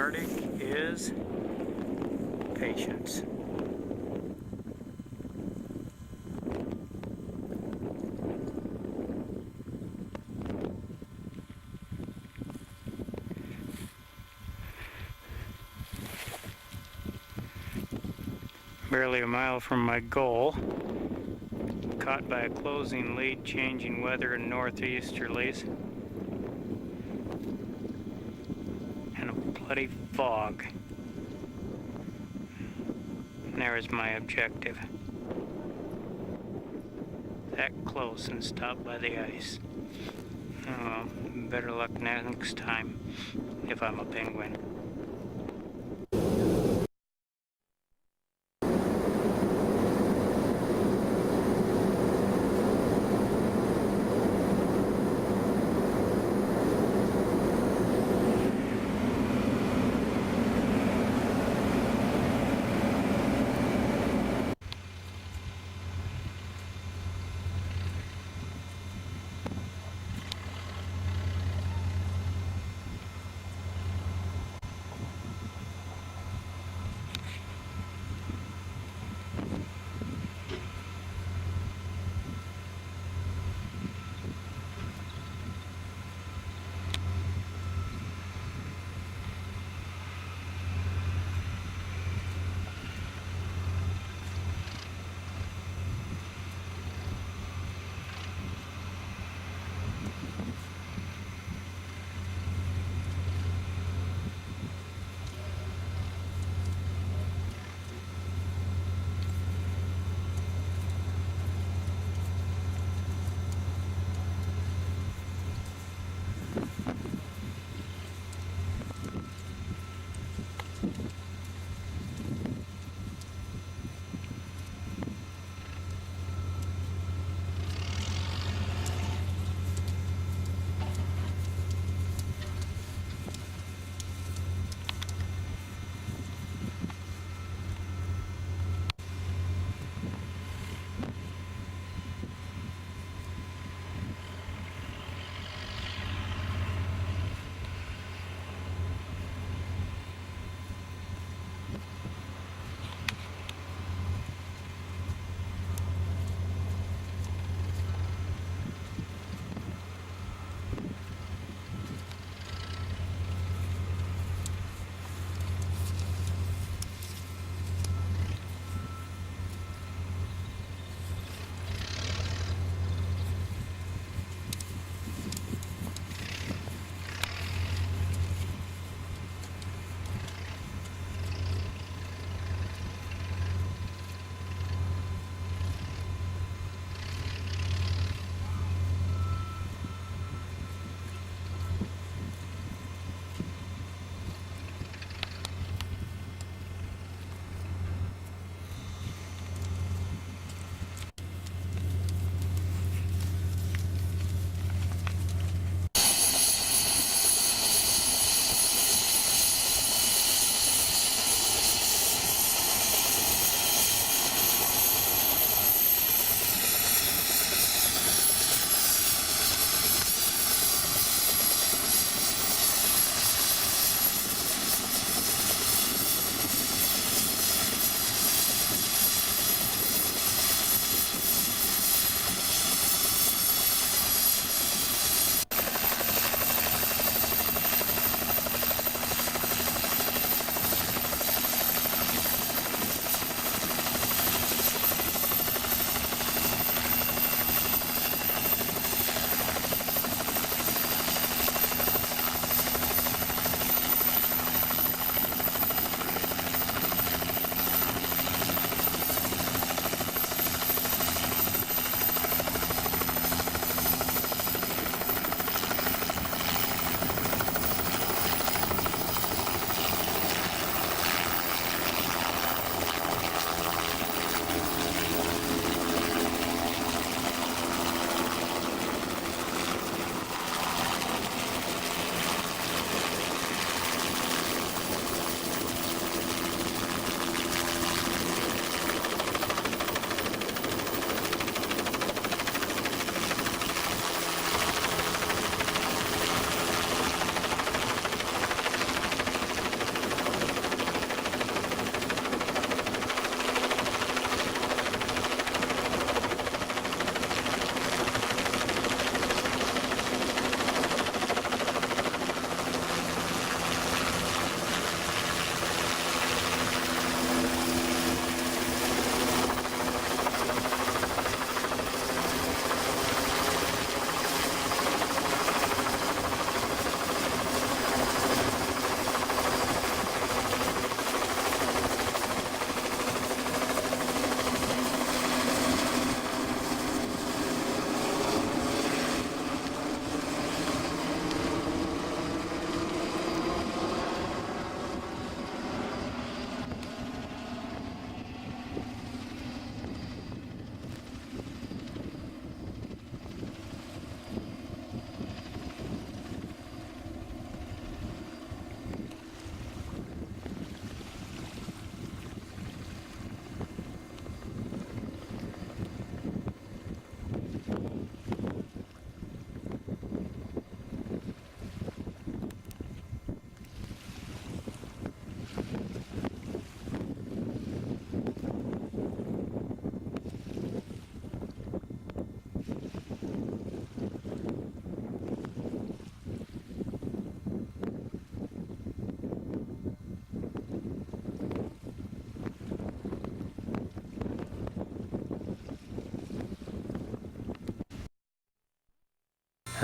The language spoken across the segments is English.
Arctic is patience. Barely a mile from my goal, caught by a closing lead, changing weather and northeasterlies, and a bloody fog. And there is my objective. That close and stopped by the ice. Oh, better luck next time, if I'm a penguin.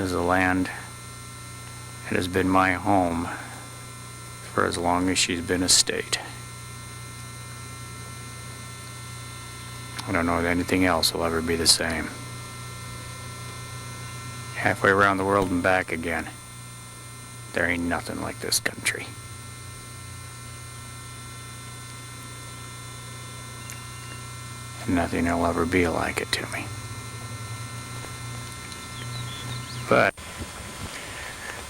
is a land that has been my home for as long as she's been a state. I don't know that anything else will ever be the same. Halfway around the world and back again. There ain't nothing like this country. And nothing will ever be like it to me. But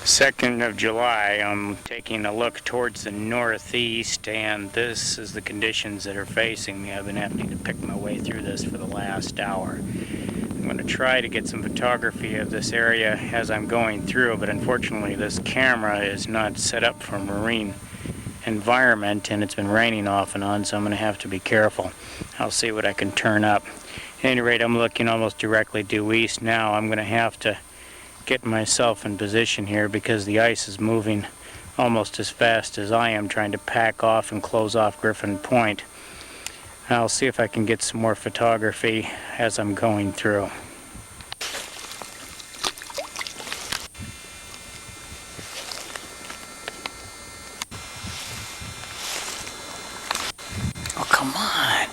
2nd of July, I'm taking a look towards the northeast, and this is the conditions that are facing me. I've been having to pick my way through this for the last hour. I'm going to try to get some photography of this area as I'm going through, but unfortunately this camera is not set up for marine environment, and it's been raining off and on, so I'm going to have to be careful. I'll see what I can turn up. At any rate, I'm looking almost directly due east now. I'm going to have to get myself in position here because the ice is moving almost as fast as I am trying to pack off and close off Griffin Point. I'll see if I can get some more photography as I'm going through. Oh, come on.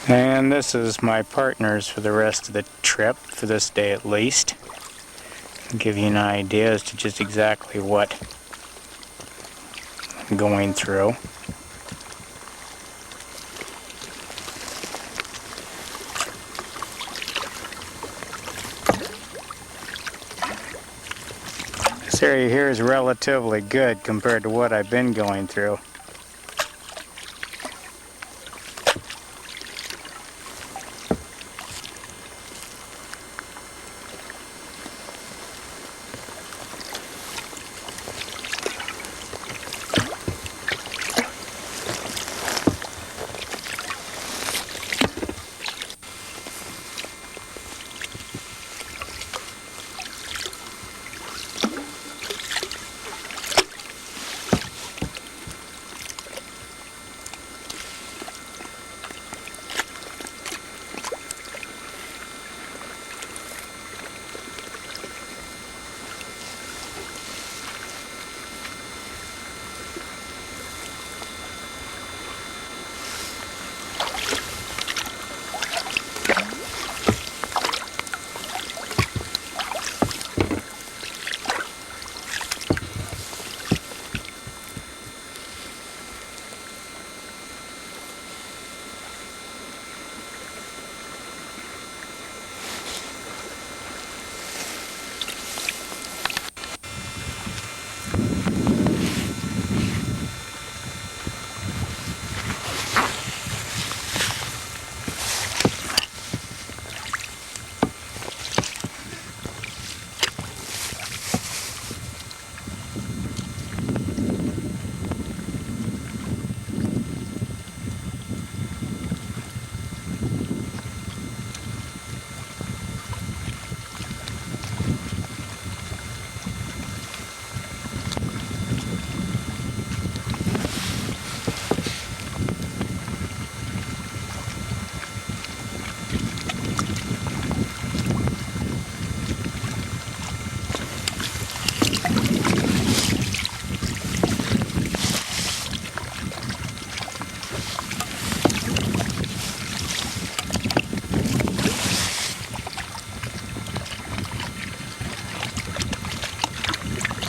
And this is my partners for the rest of the trip, for this day at least. I'll give you an idea as to just exactly what I'm going through. This area here is relatively good compared to what I've been going through.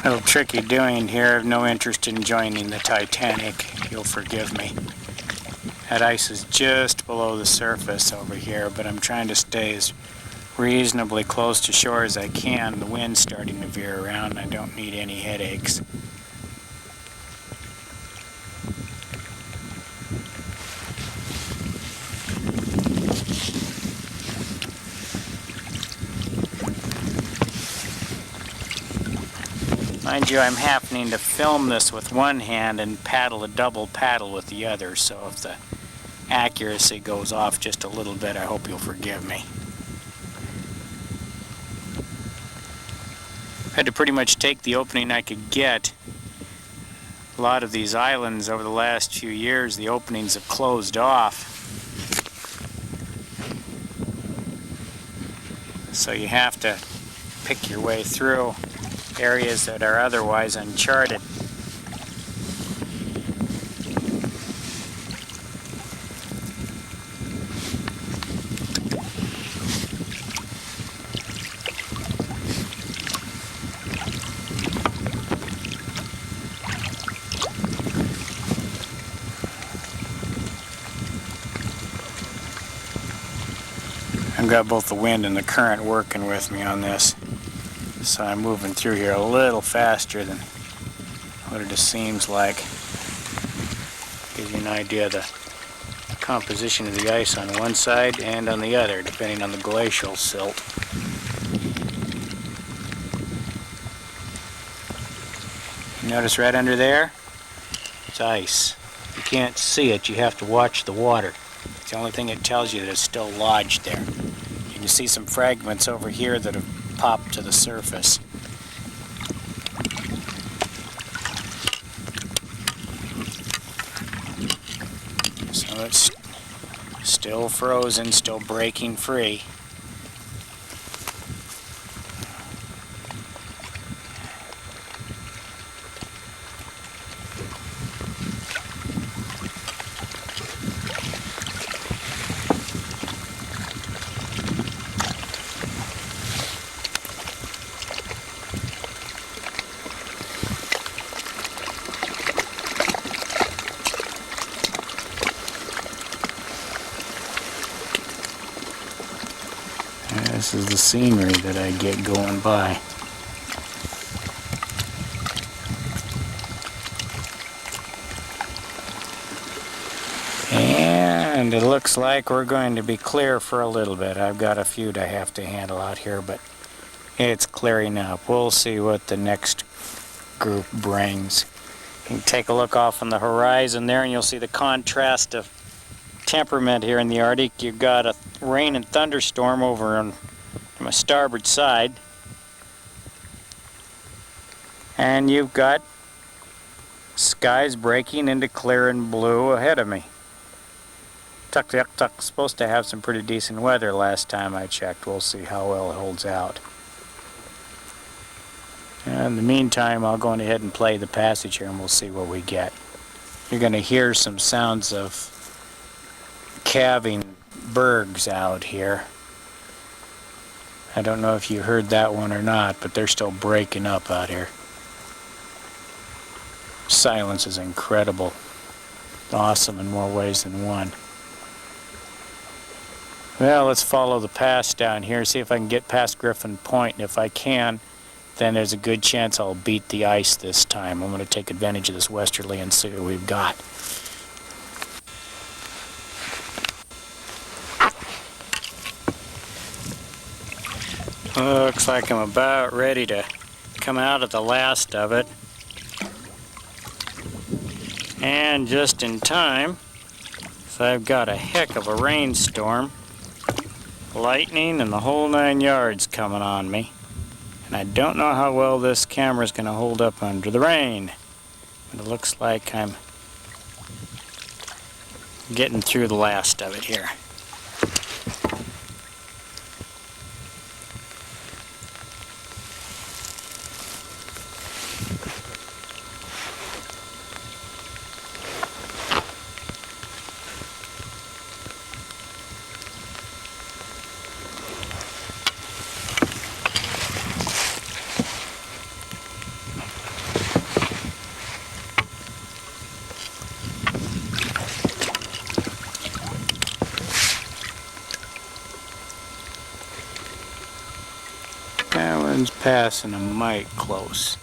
A little tricky doing here. I have no interest in joining the Titanic. You'll forgive me. That ice is just below the surface over here, but I'm trying to stay as reasonably close to shore as I can. The wind's starting to veer around and I don't need any headaches. Mind you, I'm happening to film this with one hand and paddle a double paddle with the other, so if the accuracy goes off just a little bit, I hope you'll forgive me. I had to pretty much take the opening I could get A lot of these islands over the last few years, the openings have closed off. So you have to pick your way through areas that are otherwise uncharted. I've got both the wind and the current working with me on this, so I'm moving through here a little faster than what it just seems like. Gives you an idea of the composition of the ice on one side and on the other, depending on the glacial silt. Notice right under there? It's ice. You can't see it, you have to watch the water. It's the only thing that tells you that it's still lodged there. You can see some fragments over here that have popped to the surface. So it's still frozen, still breaking free. This is the scenery that I get going by. And it looks like we're going to be clear for a little bit. I've got a few to have to handle out here, but it's clearing up. We'll see what the next group brings. You can take a look off on the horizon there and you'll see the contrast of temperament here in the Arctic. You've got a rain and thunderstorm over on my starboard side, and you've got skies breaking into clear and blue ahead of me. Kayaq's supposed to have some pretty decent weather last time I checked. We'll see how well it holds out. In the meantime, I'll go ahead and play the passage here and we'll see what we get. You're going to hear some sounds of calving bergs out here. I don't know if you heard that one or not, but they're still breaking up out here. Silence is incredible. Awesome in more ways than one. Well, let's follow the pass down here, see if I can get past Griffin Point, and if I can, then there's a good chance I'll beat the ice this time. I'm going to take advantage of this westerly and see what we've got. Looks like I'm about ready to come out of the last of it. And just in time, so I've got a heck of a rainstorm, lightning and the whole 9 yards coming on me. And I don't know how well this camera's going to hold up under the rain. But it looks like I'm getting through the last of it here. That one's passing a mite close.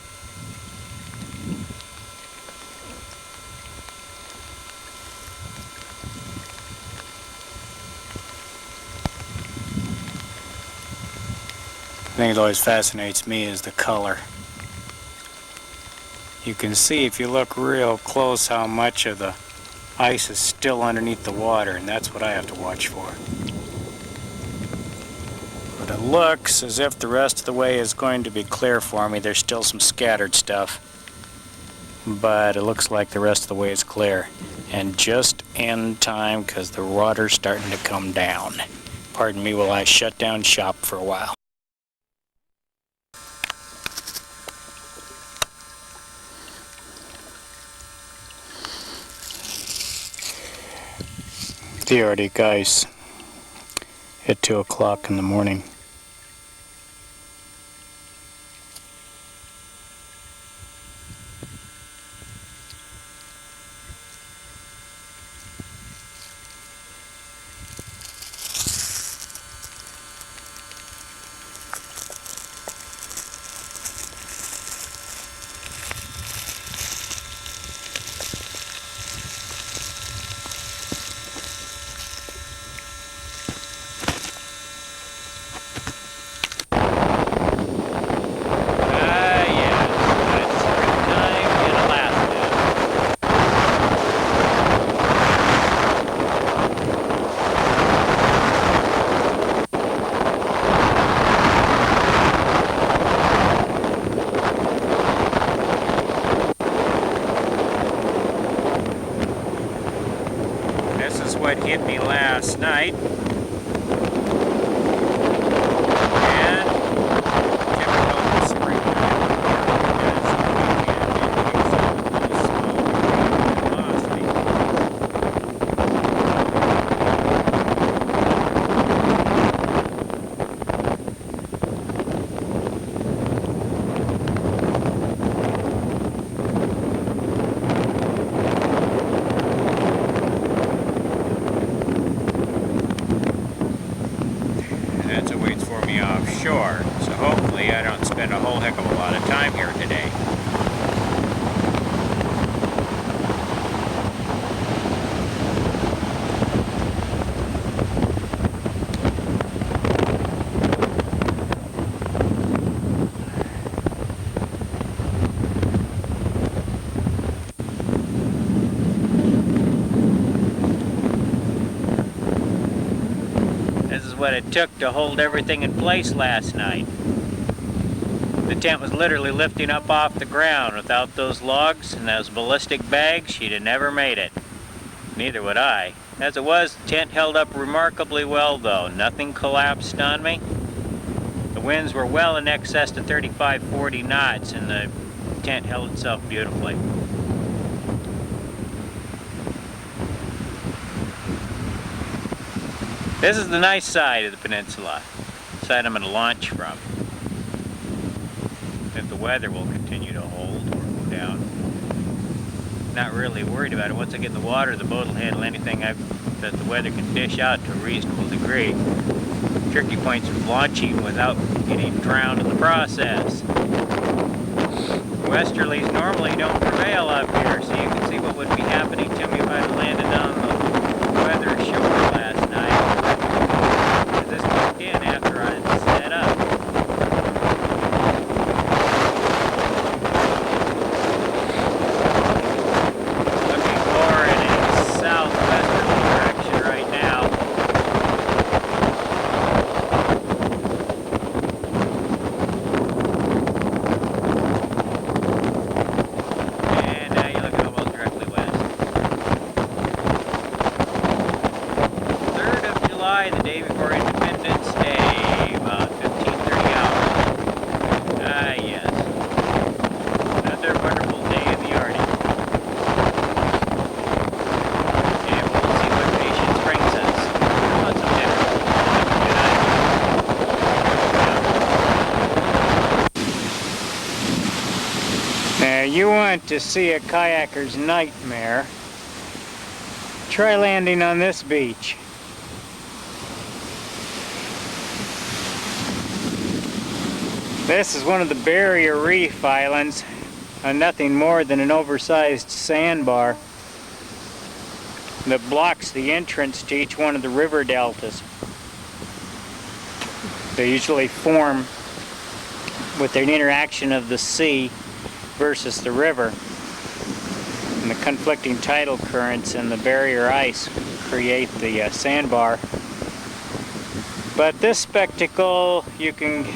The thing that always fascinates me is the color. You can see if you look real close how much of the ice is still underneath the water, and that's what I have to watch for. But it looks as if the rest of the way is going to be clear for me. There's still some scattered stuff. but it looks like the rest of the way is clear. And just in time because the water's starting to come down. Pardon me while I shut down shop for a while. The Arctic ice at 2 o'clock in the morning. This is what hit me last night. And typical springtime. That's what waits for me offshore, so hopefully I don't spend a whole heck of a lot of time here today. This is what it took to hold everything in place last night. The tent was literally lifting up off the ground. Without those logs and those ballistic bags, she'd have never made it. Neither would I. As it was, the tent held up remarkably well though. Nothing collapsed on me. The winds were well in excess to 35-40 knots and the tent held itself beautifully. This is the nice side of the peninsula, the side I'm going to launch from. If the weather will continue to hold or go down. Not really worried about it. Once I get in the water, the boat will handle anything that the weather can dish out to a reasonable degree. Tricky points of launching without getting drowned in the process. Westerlies normally don't prevail up here, so you can see what would be happening to me if I had landed on the weather shore last night. This kicked in after I had set up. Looking more in a southwesterly direction right now. And now you're looking almost directly west. 3rd of July, the day before Independence Day, about 15:30 hours. Ah, yes. Another wonderful day in the Arctic. And we'll see what patience brings us. Lots of dinner. Now, you want to see a kayaker's nightmare? Try landing on this beach. This is one of the barrier reef islands, nothing more than an oversized sandbar that blocks the entrance to each one of the river deltas. They usually form with an interaction of the sea versus the river, and the conflicting tidal currents and the barrier ice create the sandbar. But this spectacle, you can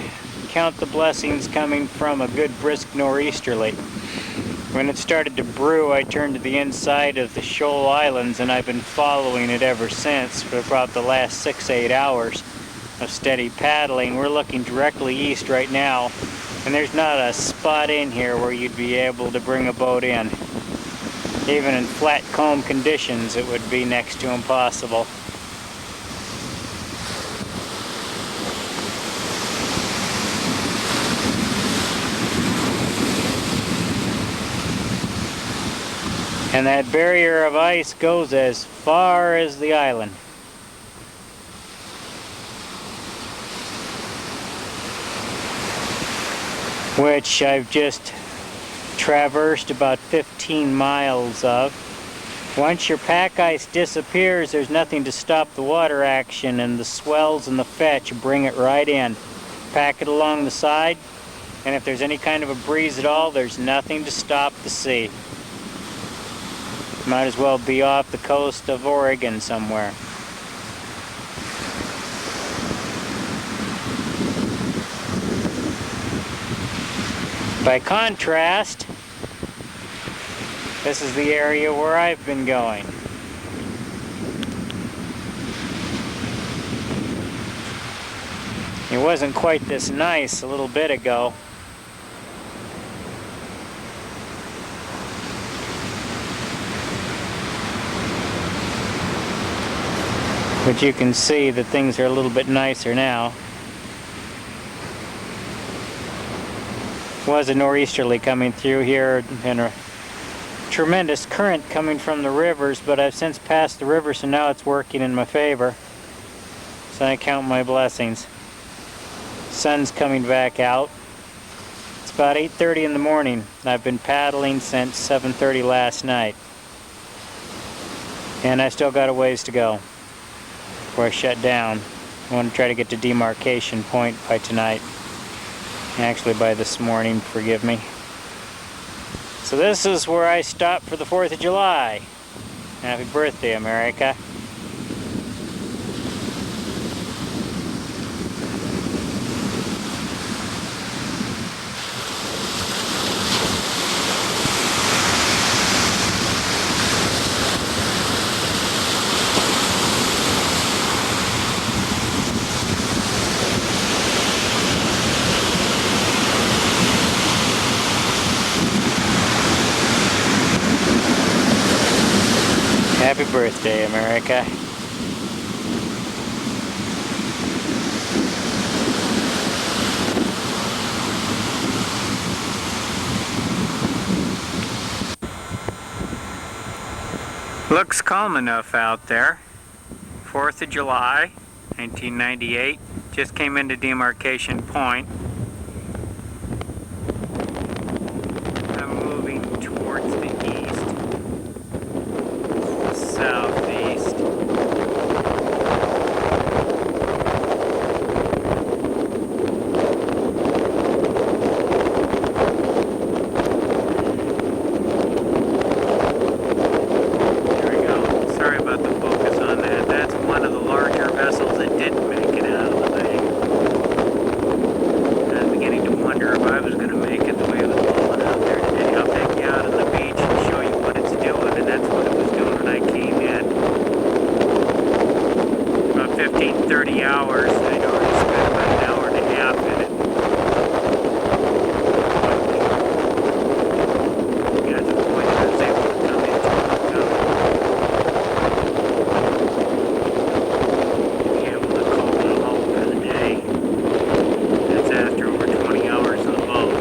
count the blessings coming from a good brisk nor'easterly. When it started to brew, I turned to the inside of the shoal islands, and I've been following it ever since for about the last 6-8 hours of steady paddling. We're looking directly east right now, and there's not a spot in here where you'd be able to bring a boat in. Even in flat comb conditions, it would be next to impossible. And that barrier of ice goes as far as the island. Which I've just traversed about 15 miles of. Once your pack ice disappears, there's nothing to stop the water action, and the swells and the fetch bring it right in. Pack it along the side, and if there's any kind of a breeze at all, there's nothing to stop the sea. Might as well be off the coast of Oregon somewhere. By contrast, this is the area where I've been going. It wasn't quite this nice a little bit ago. But you can see that things are a little bit nicer now. Was a nor'easterly coming through here and a tremendous current coming from the rivers, but I've since passed the river, so now it's working in my favor. So I count my blessings. Sun's coming back out. It's about 8:30 in the morning. I've been paddling since 7:30 last night. And I still got a ways to go before I shut down. I want to try to get to demarcation point by tonight. Actually by this morning, forgive me. So this is where I stopped for the 4th of July. Happy birthday, America. Happy birthday, America. Looks calm enough out there. 4th of July, 1998. Just came into demarcation point. I'm moving towards the east. Southeast. There we go. Sorry about the focus on that. That's one of the larger vessels that didn't make it out of the bay. I'm beginning to wonder if I was going to make it the way it was blowing out there today. I'll take you out on the beach and show you what it's doing, and that's what it was doing when I came in. About 15-30 hours. I'd already spent about an hour and a half in it. Got to the point that I was able to come into it. Be able to call it a halt for the day. That's after over 20 hours on the boat.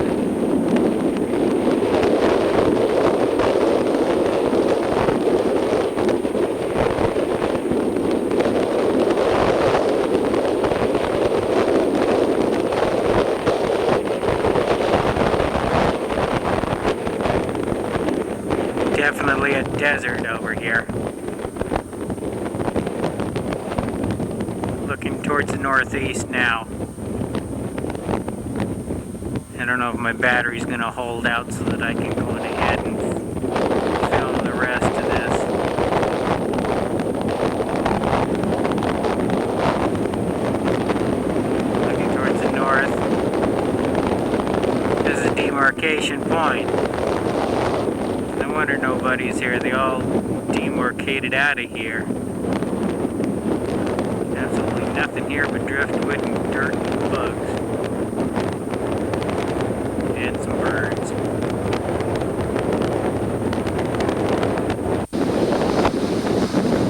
Definitely a desert over here. Looking towards the northeast now. I don't know if my battery's going to hold out so that I can go ahead and film the rest of this. Looking towards the north. This is demarcation point. No wonder nobody's here. They all demarcated out of here. Absolutely nothing here but driftwood and dirt and bugs. And some birds.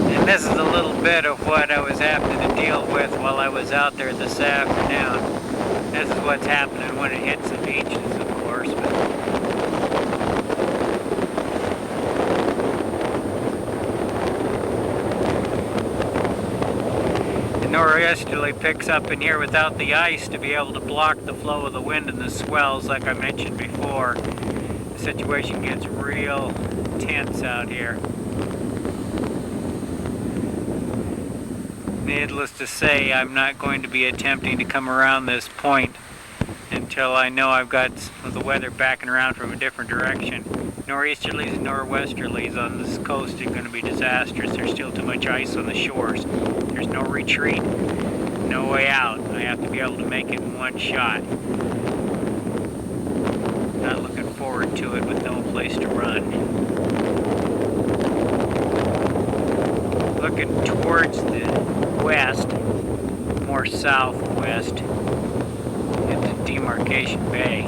And this is a little bit of what I was having to deal with while I was out there this afternoon. This is what's happening when it hits the beaches, of course. The nor'easterly picks up in here without the ice to be able to block the flow of the wind and the swells, like I mentioned before. The situation gets real tense out here. Needless to say, I'm not going to be attempting to come around this point until I know I've got the weather backing around from a different direction. Nor'easterlies and nor'westerlies on this coast are going to be disastrous. There's still too much ice on the shores. There's no retreat, no way out. I have to be able to make it in one shot. Not looking forward to it with no place to run. Looking towards the west, more southwest, into Demarcation Bay.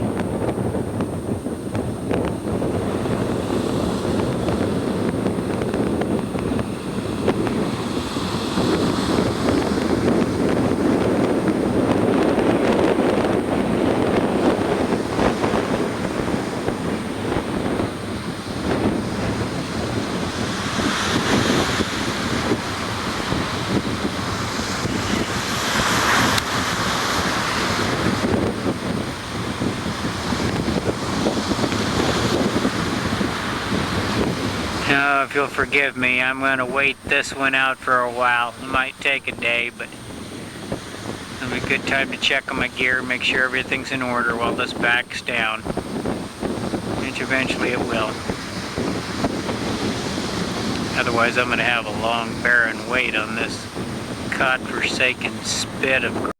If you'll forgive me, I'm going to wait this one out for a while. It might take a day, but it'll be a good time to check on my gear, make sure everything's in order while this backs down, which eventually it will. Otherwise, I'm going to have a long, barren wait on this godforsaken spit of